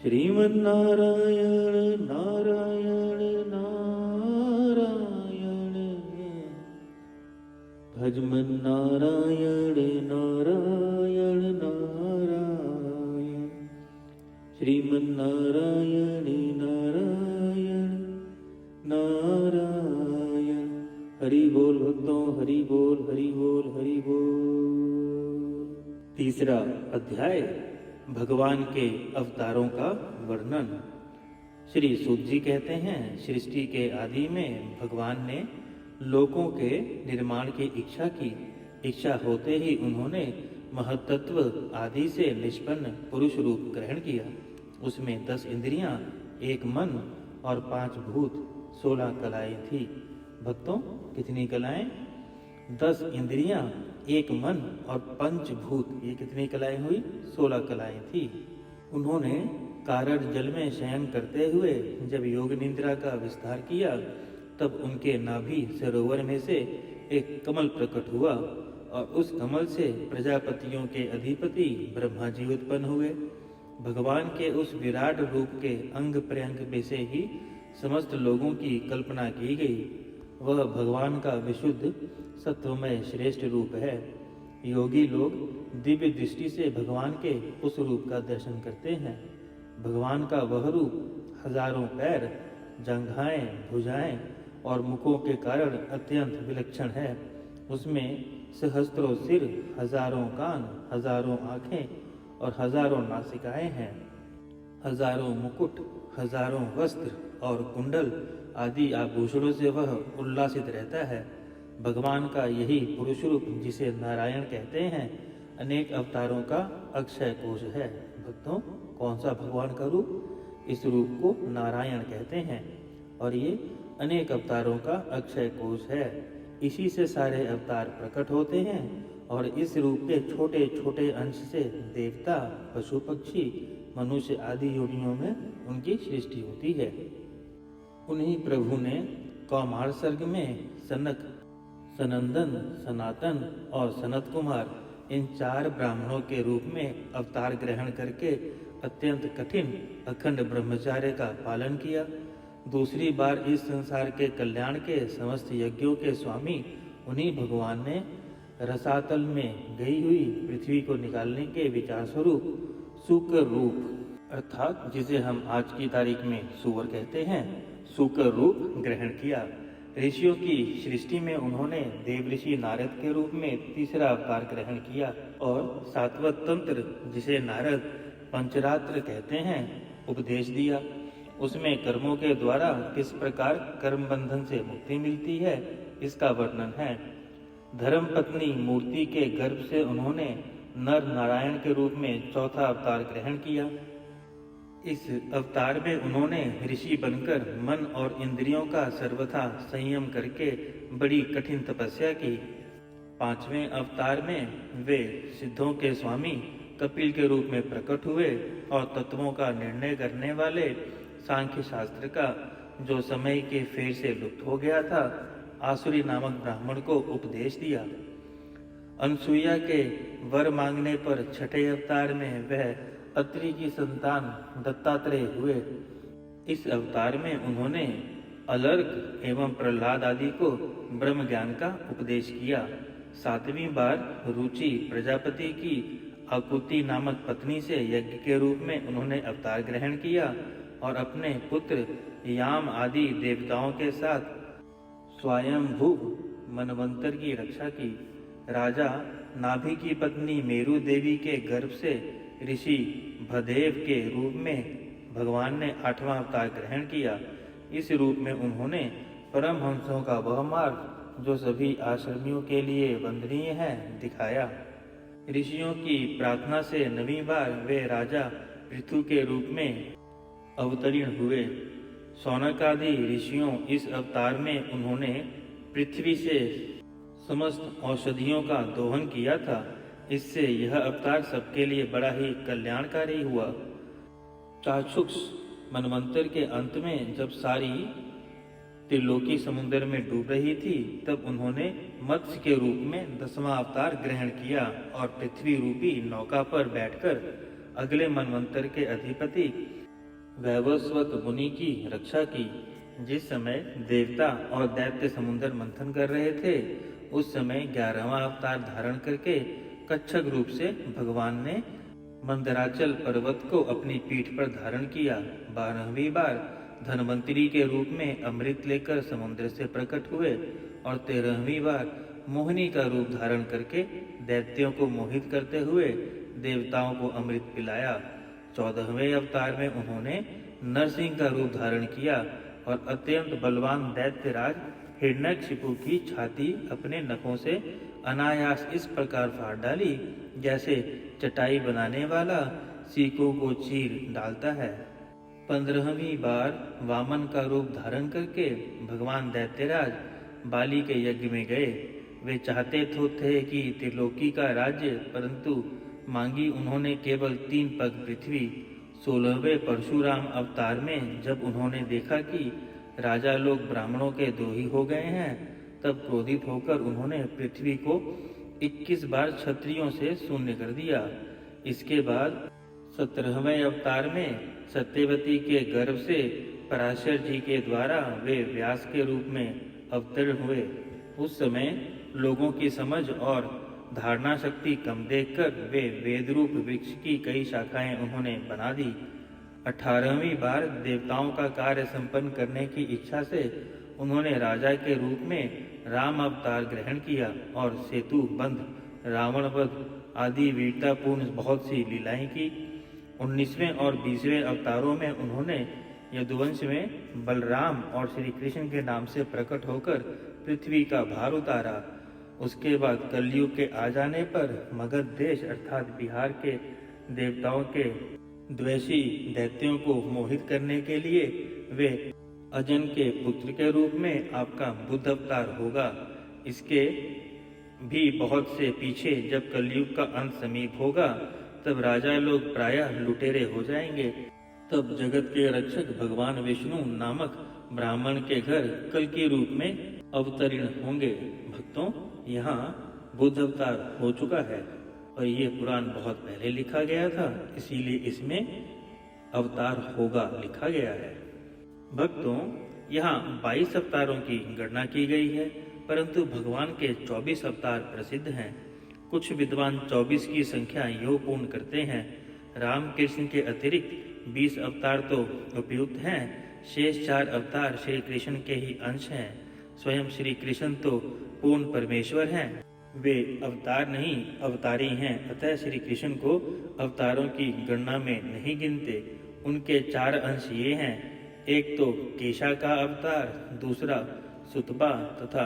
श्रीमन्नारायण नारायण नारायण, भजमन नारायण नारायण नारायण, श्रीमन्नारायण नारायण नारायण। हरि बोल भक्तों, हरि बोल हरि बोल हरि बोल। तीसरा अध्याय भगवान के अवतारों का वर्णन। श्री सूत जी कहते हैं, सृष्टि के आदि में भगवान ने लोकों के निर्माण की इच्छा की। इच्छा होते ही उन्होंने महत्त्व आदि से निष्पन्न पुरुष रूप ग्रहण किया। उसमें 10 इंद्रियां, 1 मन और 5 भूत, 16 कलाएं थी। भक्तों, कितनी कलाएं? 10 इंद्रियां, 1 मन और 5 भूत, ये कितनी कलाएं हुई? 16 कलाएं थी। उन्होंने कारण जल में शयन करते हुए जब योग निद्रा का विस्तार किया, तब उनके नाभि सरोवर में से एक कमल प्रकट हुआ और उस कमल से प्रजापतियों के अधिपति ब्रह्मा जी उत्पन्न हुए। भगवान के उस विराट रूप के अंग प्रत्यंग में से ही समस्त लोगों की कल्पना की गई। वह भगवान का विशुद्ध सत्वमय श्रेष्ठ रूप है। योगी लोग दिव्य दृष्टि से भगवान के उस रूप का दर्शन करते हैं। भगवान का वह रूप हजारों पैर, जंघाएं, भुजाएं और मुखों के कारण अत्यंत विलक्षण है। उसमें सहस्त्रों सिर, हजारों कान, हजारों आँखें और हजारों नासिकाएं हैं। हजारों मुकुट, हजारों वस्त्र और कुंडल आदि आभूषणों से वह उल्लासित रहता है। भगवान का यही पुरुष रूप, जिसे नारायण कहते हैं, अनेक अवतारों का अक्षय कोश है। भक्तों, कौन सा भगवान का रूप? इस रूप को नारायण कहते हैं और ये अनेक अवतारों का अक्षय कोश है। इसी से सारे अवतार प्रकट होते हैं और इस रूप के छोटे छोटे अंश से देवता, पशु पक्षी, मनुष्य आदि योनियों में उनकी सृष्टि होती है। उन्हीं प्रभु ने कौमार सर्ग में सनक, सनंदन, सनातन और सनत कुमार, इन 4 ब्राह्मणों के रूप में अवतार ग्रहण करके अत्यंत कठिन अखंड ब्रह्मचार्य का पालन किया। दूसरी बार इस संसार के कल्याण के समस्त यज्ञों के स्वामी उन्हीं भगवान ने रसातल में गई हुई पृथ्वी को निकालने के विचार स्वरूप सूकर रूप, अर्थात जिसे हम आज की तारीख में सुअर कहते हैं, सूकर रूप ग्रहण किया। ऋषियों की सृष्टि में उन्होंने देवऋषि नारद के रूप में तीसरा अवतार ग्रहण किया और सातवत तंत्र, जिसे नारद पंचरात्र कहते हैं, उपदेश दिया। उसमें कर्मों के द्वारा किस प्रकार कर्म बंधन से मुक्ति मिलती है, इसका वर्णन है। धर्म पत्नी मूर्ति के गर्भ से उन्होंने नर नारायण के रूप में चौथा अवतार ग्रहण किया। इस अवतार में उन्होंने ऋषि बनकर मन और इंद्रियों का सर्वथा संयम करके बड़ी कठिन तपस्या की। 5वें अवतार में वे सिद्धों के स्वामी कपिल के रूप में प्रकट हुए और तत्वों का निर्णय करने वाले सांख्य शास्त्र का, जो समय के फेर से लुप्त हो गया था, आसुरी नामक ब्राह्मण को उपदेश दिया। अनसुईया के वर मांगने पर 6ठे अवतार में वह अत्रि की संतान दत्तात्रेय हुए। इस अवतार में उन्होंने अलर्क एवं प्रहलाद आदि को ब्रह्म ज्ञान का उपदेश किया। 7वीं बार रुचि प्रजापति की आकुति नामक पत्नी से यज्ञ के रूप में उन्होंने अवतार ग्रहण किया और अपने पुत्र याम आदि देवताओं के साथ स्वयंभू मनवंतर की रक्षा की। राजा नाभि की पत्नी मेरु देवी के गर्भ से ऋषि भदेव के रूप में भगवान ने 8वां अवतार ग्रहण किया। इस रूप में उन्होंने परमहंसों का वह मार्ग, जो सभी आश्रमियों के लिए वंदनीय है, दिखाया। ऋषियों की प्रार्थना से 9वीं बार वे राजा पृथु के रूप में अवतीर्ण हुए। शौनक आदि ऋषियों इस अवतार में उन्होंने पृथ्वी से समस्त औषधियों का दोहन किया था। इससे यह अवतार सबके लिए बड़ा ही कल्याणकारी हुआ। चाक्षुष मनवंतर के अंत में जब सारी त्रिलोकी समुद्र में डूब रही थी, तब उन्होंने मत्स्य के रूप में 10वां अवतार ग्रहण किया और पृथ्वी रूपी नौका पर बैठकर अगले मनवंतर के अधिपति वैवस्वत मुनि की रक्षा की। जिस समय देवता और दैत्य समुद्र मंथन कर रहे थे, उस समय 11वां अवतार धारण करके कच्छप रूप से भगवान ने मंदराचल पर्वत को अपनी पीठ पर धारण किया। 12वीं बार धनवंतरी के रूप में अमृत लेकर समुद्र से प्रकट हुए और 13वीं बार मोहिनी का रूप धारण करके दैत्यों को मोहित करते हुए देवताओं को अमृत पिलाया। 14वें अवतार में उन्होंने नरसिंह का रूप धारण किया और अत्यंत बलवान दैत्यराज हिरण्यकशिपु की छाती अपने नखों से अनायास इस प्रकार फाड़ डाली जैसे चटाई बनाने वाला सीकों को चीर डालता है। 15वीं बार वामन का रूप धारण करके भगवान दैत्यराज बाली के यज्ञ में गए। वे चाहते तो थे कि त्रिलोकी का राज्य, परंतु मांगी उन्होंने केवल 3 पग पृथ्वी। 16वें परशुराम अवतार में जब उन्होंने देखा कि राजा लोग ब्राह्मणों के द्रोही हो गए हैं, तब क्रोधित होकर उन्होंने पृथ्वी को 21 बार क्षत्रियों से शून्य कर दिया। इसके बाद 17वें अवतार में सत्यवती के गर्भ से पराशर जी के द्वारा वे व्यास के रूप में अवतीर्ण हुए। उस समय लोगों की समझ और धारणा शक्ति कम देखकर वे वेद रूप वृक्ष की कई शाखाएं उन्होंने बना दी। 18वीं बार देवताओं का कार्य संपन्न करने की इच्छा से उन्होंने राजा के रूप में राम अवतार ग्रहण किया और सेतु बंध, रावण वध आदि वीरतापूर्ण बहुत सी लीलाएं की। 19वें और 20वें अवतारों में उन्होंने यदुवंश में बलराम और श्री कृष्ण के नाम से प्रकट होकर पृथ्वी का भार उतारा। उसके बाद कलयुग के आ जाने पर मगध देश अर्थात बिहार के देवताओं के द्वेषी दैत्यों को मोहित करने के लिए वे अजन के पुत्र के रूप में आपका बुद्ध अवतार होगा। इसके भी बहुत से पीछे जब कलयुग का अंत समीप होगा, तब राजा लोग प्रायः लुटेरे हो जाएंगे। तब जगत के रक्षक भगवान विष्णु नामक ब्राह्मण के घर कल के रूप में अवतरण होंगे। भक्तों, यहाँ बुद्ध अवतार हो चुका है और ये पुराण बहुत पहले लिखा गया था, इसीलिए इसमें अवतार होगा लिखा गया है। भक्तों, यहाँ 22 अवतारों की गणना की गई है, परंतु भगवान के 24 अवतार प्रसिद्ध हैं। कुछ विद्वान 24 की संख्या योग पूर्ण करते हैं। राम कृष्ण के अतिरिक्त 20 अवतार तो उपयुक्त हैं, शेष 4 अवतार श्री कृष्ण के ही अंश हैं। स्वयं श्री कृष्ण तो पूर्ण परमेश्वर हैं, वे अवतार नहीं अवतारी हैं, अतः श्री कृष्ण को अवतारों की गणना में नहीं गिनते। उनके 4 अंश ये हैं, एक तो केशा का अवतार, दूसरा सुतपा तथा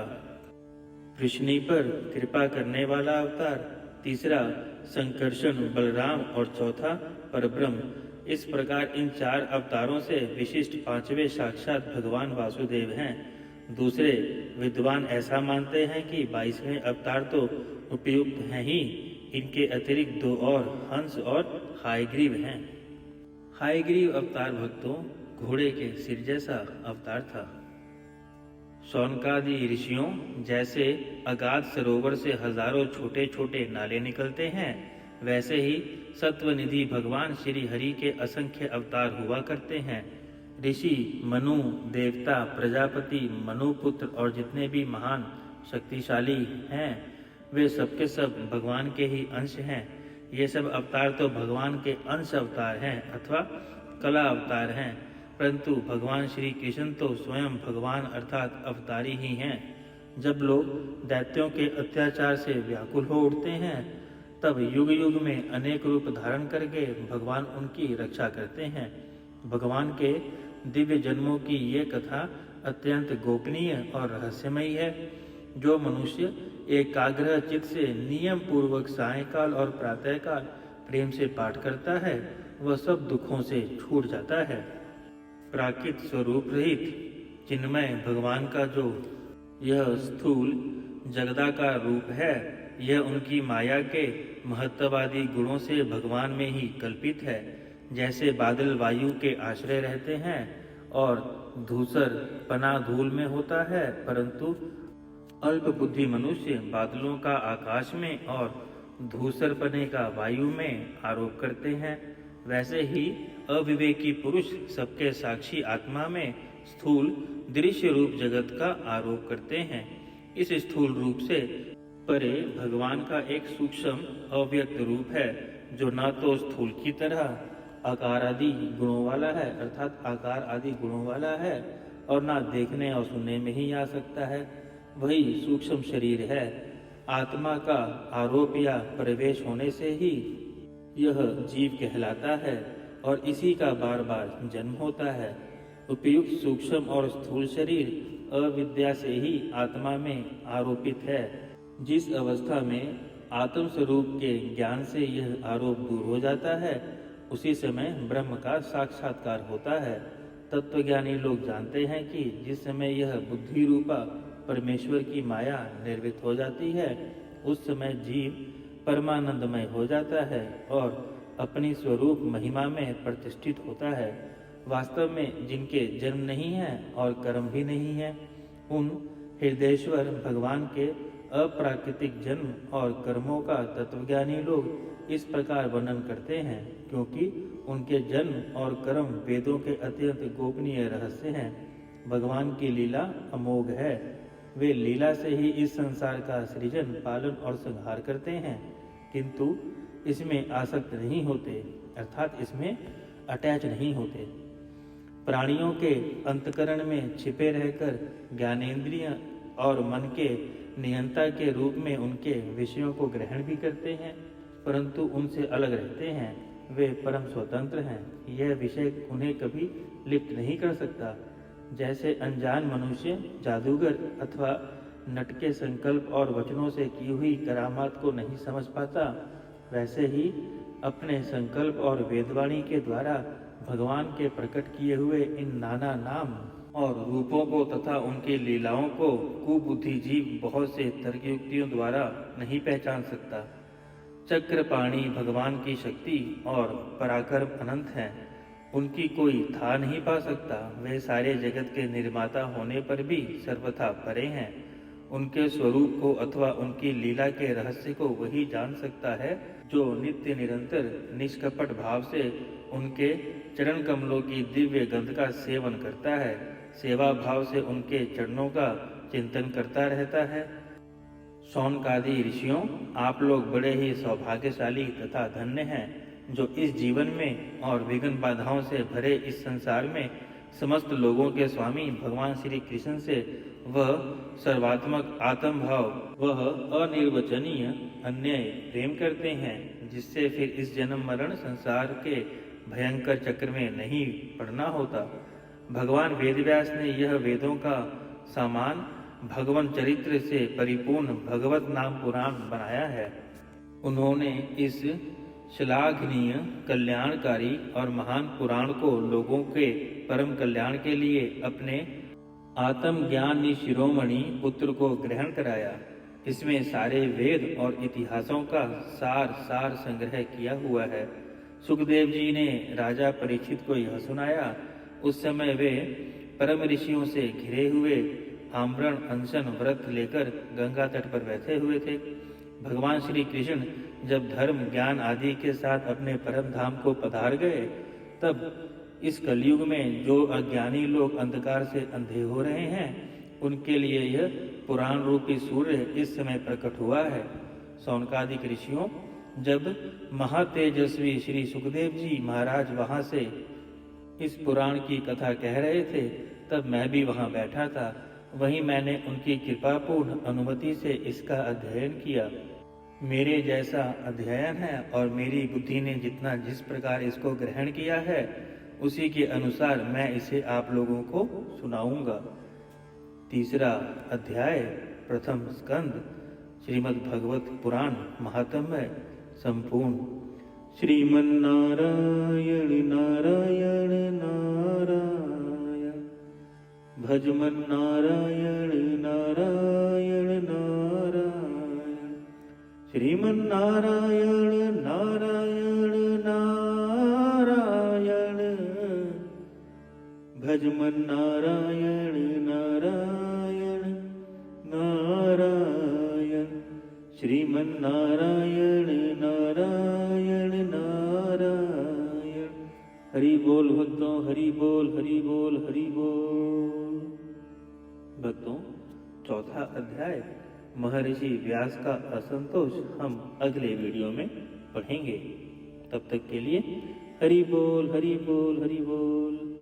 कृष्णी पर कृपा करने वाला अवतार, तीसरा संकर्षण बलराम और चौथा परब्रह्म। इस प्रकार इन 4 अवतारों से विशिष्ट 5वें साक्षात भगवान वासुदेव हैं। दूसरे विद्वान ऐसा मानते हैं कि 22वें अवतार तो उपयुक्त हैं ही, इनके अतिरिक्त 2 और हंस और हायग्रीव हैं। हायग्रीव अवतार भक्तों घोड़े के सिर जैसा अवतार था। शौनकादि ऋषियों जैसे अगाध सरोवर से हजारों छोटे छोटे नाले निकलते हैं, वैसे ही सत्वनिधि भगवान श्री हरि के असंख्य अवतार हुआ करते हैं। ऋषि, मनु, देवता, प्रजापति, मनुपुत्र और जितने भी महान शक्तिशाली हैं, वे सबके सब भगवान के ही अंश हैं। ये सब अवतार तो भगवान के अंश अवतार हैं अथवा कला अवतार हैं, परंतु भगवान श्री कृष्ण तो स्वयं भगवान अर्थात अवतारी ही हैं। जब लोग दैत्यों के अत्याचार से व्याकुल हो उठते हैं, तब युग युग में अनेक रूप धारण करके भगवान उनकी रक्षा करते हैं। भगवान के दिव्य जन्मों की ये कथा अत्यंत गोपनीय और रहस्यमयी है। जो मनुष्य एकाग्र चित्त से नियम पूर्वक सायंकाल और प्रातःकाल प्रेम से पाठ करता है, वह सब दुखों से छूट जाता है। प्राकृत स्वरूप रहित चिन्मय भगवान का जो यह स्थूल जगदाकार रूप है, यह उनकी माया के महत्ववादी गुणों से भगवान में ही कल्पित है। जैसे बादल वायु के आश्रय रहते हैं और धूसर पना धूल में होता है, परंतु अल्प बुद्धि मनुष्य बादलों का आकाश में और धूसर पने का वायु में आरोप करते हैं। वैसे ही अविवेकी पुरुष सबके साक्षी आत्मा में स्थूल दृश्य रूप जगत का आरोप करते हैं। इस स्थूल रूप से परे भगवान का एक सूक्ष्म अव्यक्त रूप है, जो न तो स्थूल की तरह आकार आदि गुणों वाला है, अर्थात आकार आदि गुणों वाला है, और ना देखने और सुनने में ही आ सकता है। वही सूक्ष्म शरीर है। आत्मा का आरोप या प्रवेश होने से ही यह जीव कहलाता है और इसी का बार बार जन्म होता है। उपयुक्त सूक्ष्म और स्थूल शरीर अविद्या से ही आत्मा में आरोपित है। जिस अवस्था में आत्म स्वरूप के ज्ञान से यह आरोप दूर हो जाता है, उसी समय ब्रह्म का साक्षात्कार होता है। तत्वज्ञानी लोग जानते हैं कि जिस समय यह बुद्धि रूपा परमेश्वर की माया निर्मित हो जाती है, उस समय जीव परमानंदमय हो जाता है और अपनी स्वरूप महिमा में प्रतिष्ठित होता है। वास्तव में जिनके जन्म नहीं है और कर्म भी नहीं है, उन हृदयेश्वर भगवान के अप्राकृतिक जन्म और कर्मों का तत्वज्ञानी लोग इस प्रकार वर्णन करते हैं, क्योंकि उनके जन्म और कर्म वेदों के अत्यंत गोपनीय रहस्य हैं। भगवान की लीला अमोघ है। वे लीला से ही इस संसार का सृजन, पालन और संहार करते हैं, किंतु इसमें आसक्त नहीं होते, अर्थात इसमें अटैच नहीं होते। प्राणियों के अंतकरण में छिपे रहकर ज्ञानेंद्रिय और मन के नियंता के रूप में उनके विषयों को ग्रहण भी करते हैं, परंतु उनसे अलग रहते हैं। वे परम स्वतंत्र हैं। यह विषय उन्हें कभी लिप्त नहीं कर सकता। जैसे अनजान मनुष्य जादूगर अथवा नट के संकल्प और वचनों से की हुई करामात को नहीं समझ पाता, वैसे ही अपने संकल्प और वेदवाणी के द्वारा भगवान के प्रकट किए हुए इन नाना नाम और रूपों को तथा उनकी लीलाओं को कुबुद्धि जीव बहुत से तर्कयुक्तियों द्वारा नहीं पहचान सकता। चक्रपाणी भगवान की शक्ति और पराक्रम अनंत हैं। उनकी कोई था नहीं पा सकता। वे सारे जगत के निर्माता होने पर भी सर्वथा परे हैं। उनके स्वरूप को अथवा उनकी लीला के रहस्य को वही जान सकता है जो नित्य निरंतर निष्कपट भाव से उनके चरण कमलों की दिव्य गंध का सेवन करता है, सेवा भाव से उनके चरणों का चिंतन करता रहता है। शौनकादि ऋषियों, आप लोग बड़े ही सौभाग्यशाली तथा धन्य हैं, जो इस जीवन में और विघ्न बाधाओं से भरे इस संसार में समस्त लोगों के स्वामी भगवान श्री कृष्ण से वह सर्वात्मक आत्म भाव, वह अनिर्वचनीय अन्याय प्रेम करते हैं, जिससे फिर इस जन्म मरण संसार के भयंकर चक्र में नहीं पड़ना होता। भगवान वेदव्यास ने यह वेदों का सामान भगवान चरित्र से परिपूर्ण भगवत नाम पुराण बनाया है। उन्होंने इस श्लाघनीय, कल्याणकारी और महान पुराण को लोगों के परम कल्याण के लिए अपने आत्मज्ञानी शिरोमणि पुत्र को ग्रहण कराया। इसमें सारे वेद और इतिहासों का सार संग्रह किया हुआ है। सुखदेव जी ने राजा परीक्षित को यह सुनाया। उस समय वे परम ऋषियों से घिरे हुए आमरण अनशन व्रत लेकर गंगा तट पर बैठे हुए थे। भगवान श्री कृष्ण जब धर्म, ज्ञान आदि के साथ अपने परम धाम को पधार गए, तब इस कलयुग में जो अज्ञानी लोग अंधकार से अंधे हो रहे हैं, उनके लिए यह पुराण रूपी सूर्य इस समय प्रकट हुआ है। शौनकादिक ऋषियों, जब महातेजस्वी श्री सुखदेव जी महाराज वहां से इस पुराण की कथा कह रहे थे, तब मैं भी वहां बैठा था। वहीं मैंने उनकी कृपापूर्ण अनुमति से इसका अध्ययन किया। मेरे जैसा अध्ययन है और मेरी बुद्धि ने जितना जिस प्रकार इसको ग्रहण किया है, उसी के अनुसार मैं इसे आप लोगों को सुनाऊंगा। तीसरा अध्याय, प्रथम स्कंद, श्रीमद् भगवत पुराण महात्म्य संपूर्ण। श्रीमन्नारायण नारायण नारायण, भजमन नारायण नारायण नारायण, श्रीमन्नारायण नारायण नारायण, भजमन नारायण नारायण नारायण, श्रीमन्नारायण नारायण नारायण। हरि बोल भक्तों, हरि बोल, हरि बोल, हरि बोल। भक्तों, चौथा अध्याय महर्षि व्यास का असंतोष हम अगले वीडियो में पढ़ेंगे। तब तक के लिए हरि बोल, हरि बोल, हरि बोल।